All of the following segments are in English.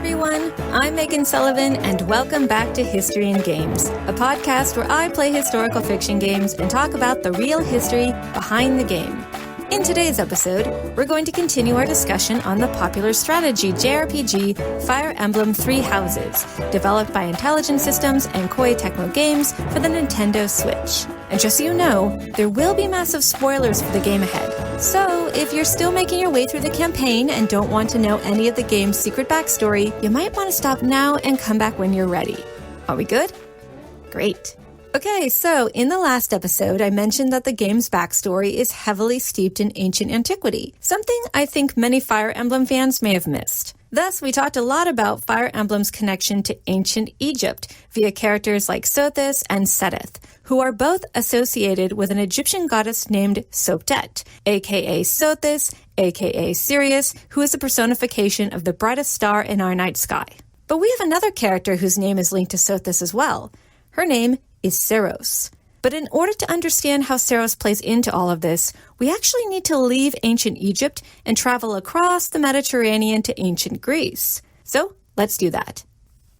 everyone, I'm Meghan Sullivan and welcome back to History in Games, a podcast where I play historical fiction games and talk about the real history behind the game. In today's episode, we're going to continue our discussion on the popular strategy JRPG Fire Emblem Three Houses, developed by Intelligent Systems and Koei Tecmo Games for the Nintendo Switch. And just so you know, there will be massive spoilers for the game ahead. So, if you're still making your way through the campaign and don't want to know any of the game's secret backstory, you might want to stop now and come back when you're ready. Are we good? Great. Okay, so in the last episode, I mentioned that the game's backstory is heavily steeped in ancient antiquity, something I think many Fire Emblem fans may have missed. Thus, we talked a lot about Fire Emblem's connection to ancient Egypt via characters like Sothis and Setheth, who are both associated with an Egyptian goddess named Sopdet, aka Sothis, aka Sirius, who is a personification of the brightest star in our night sky. But we have another character whose name is linked to Sothis as well. Her name is Saros. But in order to understand how Saros plays into all of this, we actually need to leave ancient Egypt and travel across the Mediterranean to ancient Greece. So let's do that.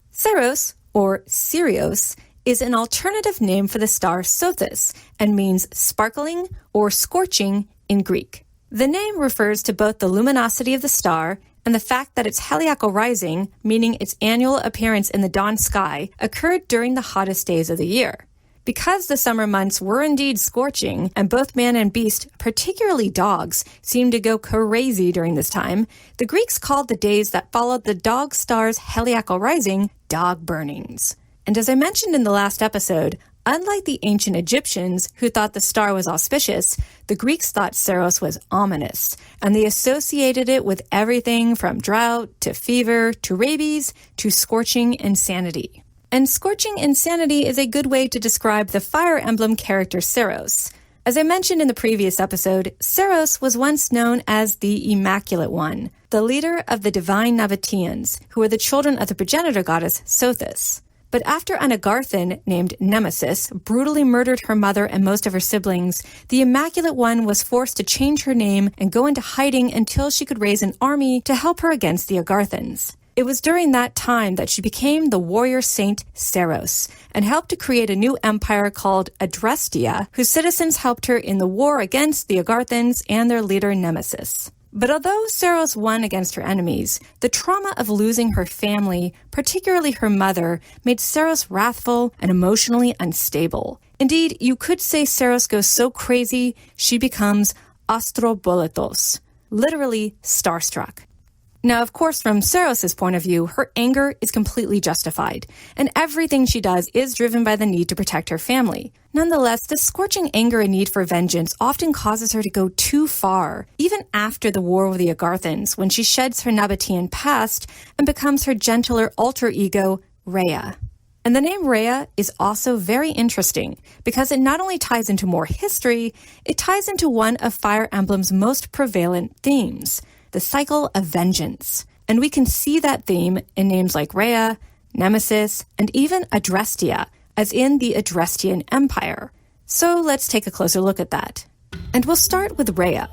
Saros, or Sirios, is an alternative name for the star Sothis and means sparkling or scorching in Greek. The name refers to both the luminosity of the star and the fact that its heliacal rising, meaning its annual appearance in the dawn sky, occurred during the hottest days of the year. Because the summer months were indeed scorching, and both man and beast, particularly dogs, seemed to go crazy during this time, the Greeks called the days that followed the dog star's heliacal rising dog burnings. And as I mentioned in the last episode, unlike the ancient Egyptians, who thought the star was auspicious, the Greeks thought Saros was ominous, and they associated it with everything from drought to fever to rabies to scorching insanity. And scorching insanity is a good way to describe the Fire Emblem character Saros. As I mentioned in the previous episode, Saros was once known as the Immaculate One, the leader of the divine Nabateans, who were the children of the progenitor goddess Sothis. But after an Agarthan named Nemesis brutally murdered her mother and most of her siblings, the Immaculate One was forced to change her name and go into hiding until she could raise an army to help her against the Agarthans. It was during that time that she became the warrior saint Saros and helped to create a new empire called Adrestia, whose citizens helped her in the war against the Agarthans and their leader Nemesis. But although Saros won against her enemies, the trauma of losing her family, particularly her mother, made Saros wrathful and emotionally unstable. Indeed, you could say Saros goes so crazy, she becomes astroboletos, literally starstruck. Now, of course, from Saros' point of view, her anger is completely justified, and everything she does is driven by the need to protect her family. Nonetheless, this scorching anger and need for vengeance often causes her to go too far, even after the war with the Agarthans, when she sheds her Nabatean past and becomes her gentler alter ego, Raya. And the name Raya is also very interesting, because it not only ties into more history, it ties into one of Fire Emblem's most prevalent themes, the cycle of vengeance. And we can see that theme in names like Raya, Nemesis, and even Adrestia, as in the Adrestian Empire. So let's take a closer look at that. And we'll start with Raya.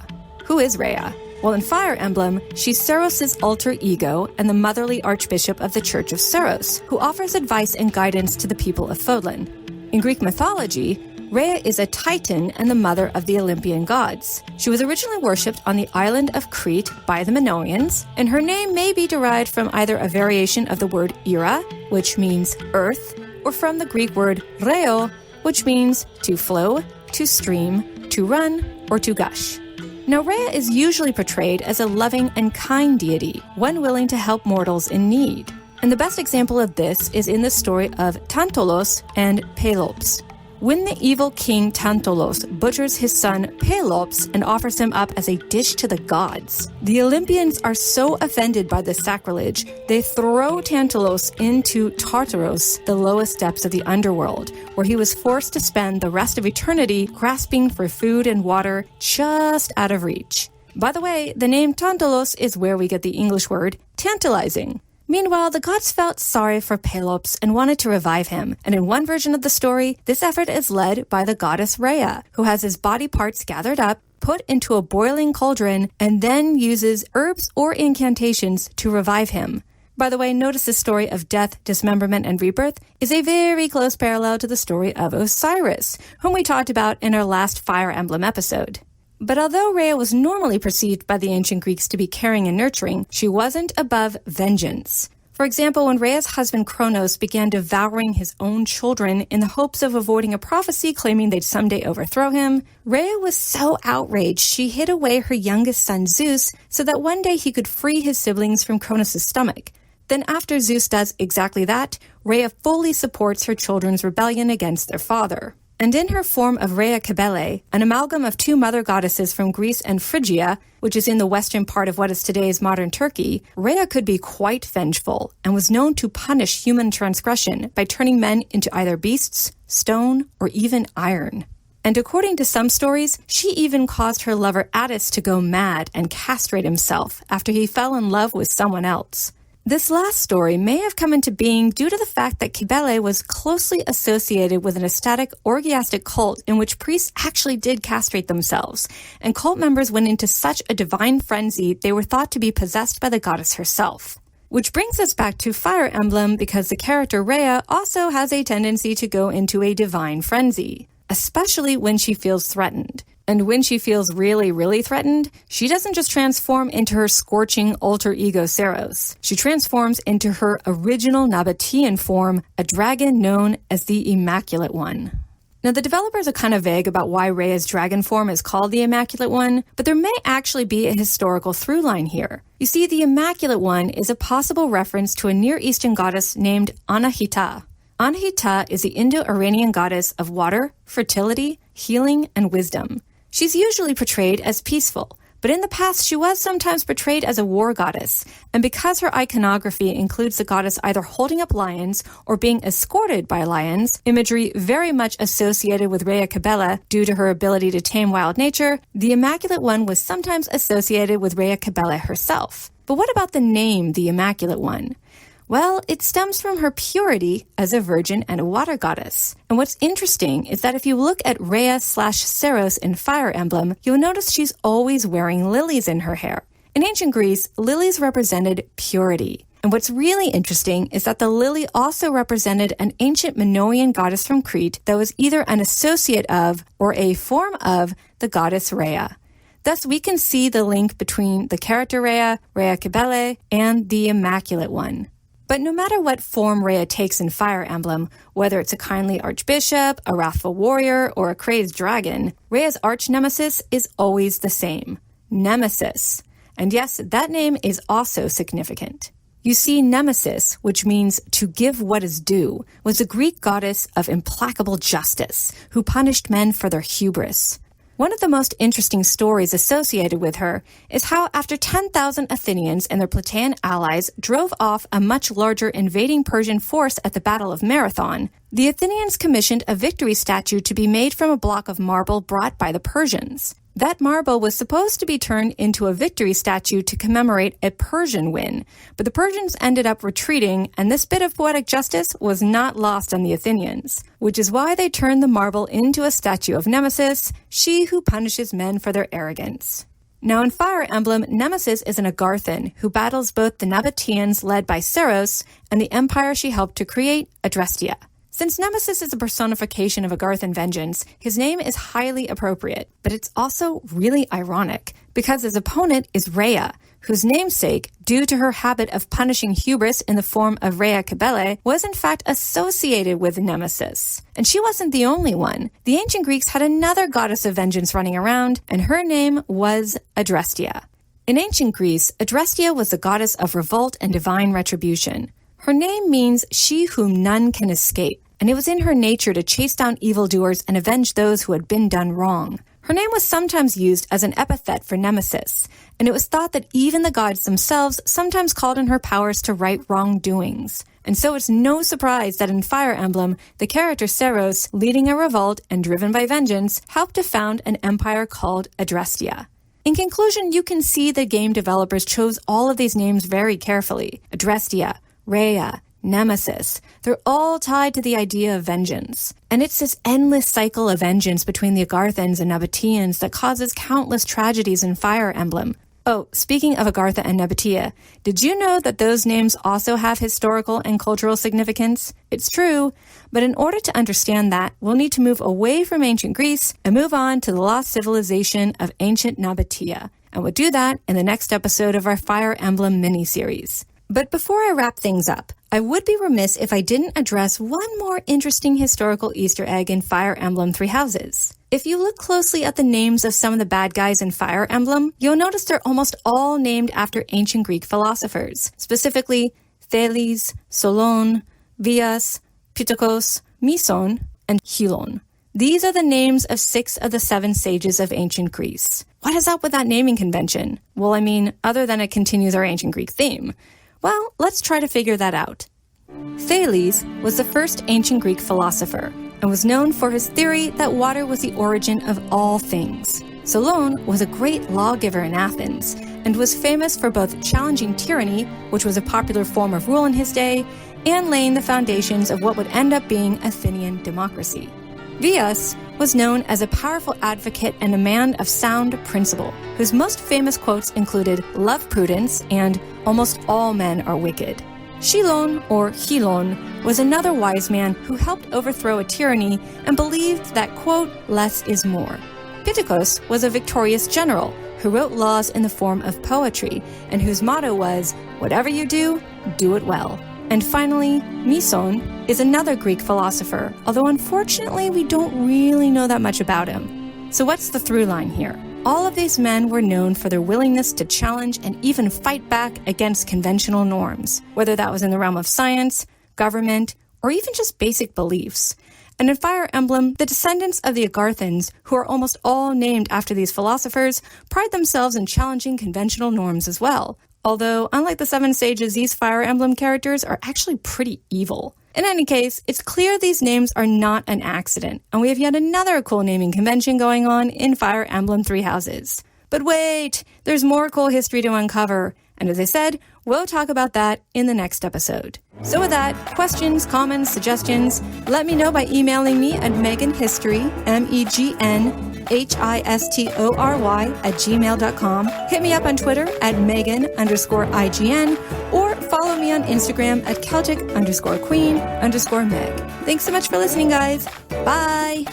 Who is Raya? Well, in Fire Emblem, she's Saros' alter ego and the motherly archbishop of the Church of Saros, who offers advice and guidance to the people of Fodlan. In Greek mythology, Raya is a Titan and the mother of the Olympian gods. She was originally worshipped on the island of Crete by the Minoans, and her name may be derived from either a variation of the word Ira, which means earth, or from the Greek word reo, which means to flow, to stream, to run, or to gush. Now, Raya is usually portrayed as a loving and kind deity, one willing to help mortals in need. And the best example of this is in the story of Tantalos and Pelops. When the evil king Tantalos butchers his son Pelops and offers him up as a dish to the gods, the Olympians are so offended by this sacrilege, they throw Tantalos into Tartaros, the lowest depths of the underworld, where he was forced to spend the rest of eternity grasping for food and water just out of reach. By the way, the name Tantalos is where we get the English word tantalizing. Meanwhile, the gods felt sorry for Pelops and wanted to revive him, and in one version of the story, this effort is led by the goddess Raya, who has his body parts gathered up, put into a boiling cauldron, and then uses herbs or incantations to revive him. By the way, notice the story of death, dismemberment, and rebirth is a very close parallel to the story of Osiris, whom we talked about in our last Fire Emblem episode. But although Raya was normally perceived by the ancient Greeks to be caring and nurturing, she wasn't above vengeance. For example, when Raya's husband Kronos began devouring his own children in the hopes of avoiding a prophecy claiming they'd someday overthrow him, Raya was so outraged she hid away her youngest son Zeus so that one day he could free his siblings from Kronos' stomach. Then after Zeus does exactly that, Raya fully supports her children's rebellion against their father. And in her form of Raya Kybele, an amalgam of two mother goddesses from Greece and Phrygia, which is in the western part of what is today's modern Turkey, Raya could be quite vengeful and was known to punish human transgression by turning men into either beasts, stone, or even iron. And according to some stories, she even caused her lover Attis to go mad and castrate himself after he fell in love with someone else. This last story may have come into being due to the fact that Kybele was closely associated with an ecstatic, orgiastic cult in which priests actually did castrate themselves, and cult members went into such a divine frenzy they were thought to be possessed by the goddess herself. Which brings us back to Fire Emblem because the character Raya also has a tendency to go into a divine frenzy, especially when she feels threatened. And when she feels really, really threatened, she doesn't just transform into her scorching alter ego Saros. She transforms into her original Nabatean form, a dragon known as the Immaculate One. Now, the developers are kind of vague about why Raya's dragon form is called the Immaculate One, but there may actually be a historical through line here. You see, the Immaculate One is a possible reference to a Near Eastern goddess named Anahita. Anahita is the Indo-Iranian goddess of water, fertility, healing, and wisdom. She's usually portrayed as peaceful, but in the past she was sometimes portrayed as a war goddess, and because her iconography includes the goddess either holding up lions or being escorted by lions, imagery very much associated with Raya Kybele due to her ability to tame wild nature, the Immaculate One was sometimes associated with Raya Kybele herself. But what about the name, the Immaculate One? Well, it stems from her purity as a virgin and a water goddess. And what's interesting is that if you look at Raya/Saros in Fire Emblem, you'll notice she's always wearing lilies in her hair. In ancient Greece, lilies represented purity. And what's really interesting is that the lily also represented an ancient Minoan goddess from Crete that was either an associate of or a form of the goddess Raya. Thus, we can see the link between the character Raya, Raya Kybele, and the Immaculate One. But no matter what form Raya takes in Fire Emblem, whether it's a kindly archbishop, a wrathful warrior, or a crazed dragon, Raya's arch-nemesis is always the same, Nemesis. And yes, that name is also significant. You see, Nemesis, which means to give what is due, was a Greek goddess of implacable justice who punished men for their hubris. One of the most interesting stories associated with her is how after 10,000 Athenians and their Plataean allies drove off a much larger invading Persian force at the Battle of Marathon, the Athenians commissioned a victory statue to be made from a block of marble brought by the Persians. That marble was supposed to be turned into a victory statue to commemorate a Persian win, but the Persians ended up retreating, and this bit of poetic justice was not lost on the Athenians, which is why they turned the marble into a statue of Nemesis, she who punishes men for their arrogance. Now in Fire Emblem, Nemesis is an Agarthan who battles both the Nabateans led by Saros and the empire she helped to create, Adrestia. Since Nemesis is a personification of Agarthan vengeance, his name is highly appropriate, but it's also really ironic, because his opponent is Raya, whose namesake, due to her habit of punishing hubris in the form of Raya Kybele, was in fact associated with Nemesis. And she wasn't the only one. The ancient Greeks had another goddess of vengeance running around, and her name was Adrestia. In ancient Greece, Adrestia was the goddess of revolt and divine retribution. Her name means she whom none can escape, and it was in her nature to chase down evildoers and avenge those who had been done wrong. Her name was sometimes used as an epithet for Nemesis, and it was thought that even the gods themselves sometimes called in her powers to right wrongdoings. And so it's no surprise that in Fire Emblem, the character Saros, leading a revolt and driven by vengeance, helped to found an empire called Adrestia. In conclusion, you can see the game developers chose all of these names very carefully. Adrestia, Raya, Nemesis, they're all tied to the idea of vengeance. And it's this endless cycle of vengeance between the Agarthans and Nabateans that causes countless tragedies in Fire Emblem. Oh, speaking of Agartha and Nabatea, did you know that those names also have historical and cultural significance? It's true, but in order to understand that, we'll need to move away from ancient Greece and move on to the lost civilization of ancient Nabatea. And we'll do that in the next episode of our Fire Emblem mini-series. But before I wrap things up, I would be remiss if I didn't address one more interesting historical Easter egg in Fire Emblem Three Houses. If you look closely at the names of some of the bad guys in Fire Emblem, you'll notice they're almost all named after ancient Greek philosophers, specifically Thales, Solon, Vias, Pittacus, Mison, and Helon. These are the names of 6 of the 7 sages of ancient Greece. What is up with that naming convention? Well, I mean, other than it continues our ancient Greek theme. Well, let's try to figure that out. Thales was the first ancient Greek philosopher and was known for his theory that water was the origin of all things. Solon was a great lawgiver in Athens and was famous for both challenging tyranny, which was a popular form of rule in his day, and laying the foundations of what would end up being Athenian democracy. Vias was known as a powerful advocate and a man of sound principle, whose most famous quotes included "Love prudence" and "Almost all men are wicked." Shilon, or Helon, was another wise man who helped overthrow a tyranny and believed that, quote, "less is more." Pittacus was a victorious general who wrote laws in the form of poetry and whose motto was, "Whatever you do, do it well." And finally, Mison is another Greek philosopher, although unfortunately we don't really know that much about him. So what's the through line here? All of these men were known for their willingness to challenge and even fight back against conventional norms, whether that was in the realm of science, government, or even just basic beliefs. And in Fire Emblem, the descendants of the Agarthans, who are almost all named after these philosophers, pride themselves in challenging conventional norms as well. Although, unlike the 7 sages, these Fire Emblem characters are actually pretty evil. In any case, it's clear these names are not an accident, and we have yet another cool naming convention going on in Fire Emblem Three Houses. But wait, there's more cool history to uncover, and as I said, we'll talk about that in the next episode. So with that, questions, comments, suggestions, let me know by emailing me at meghanhistory, megnhistory@gmail.com. Hit me up on Twitter at Megan_IGN, or follow me on Instagram at Celtic_Queen_Meg. Thanks so much for listening, guys. Bye!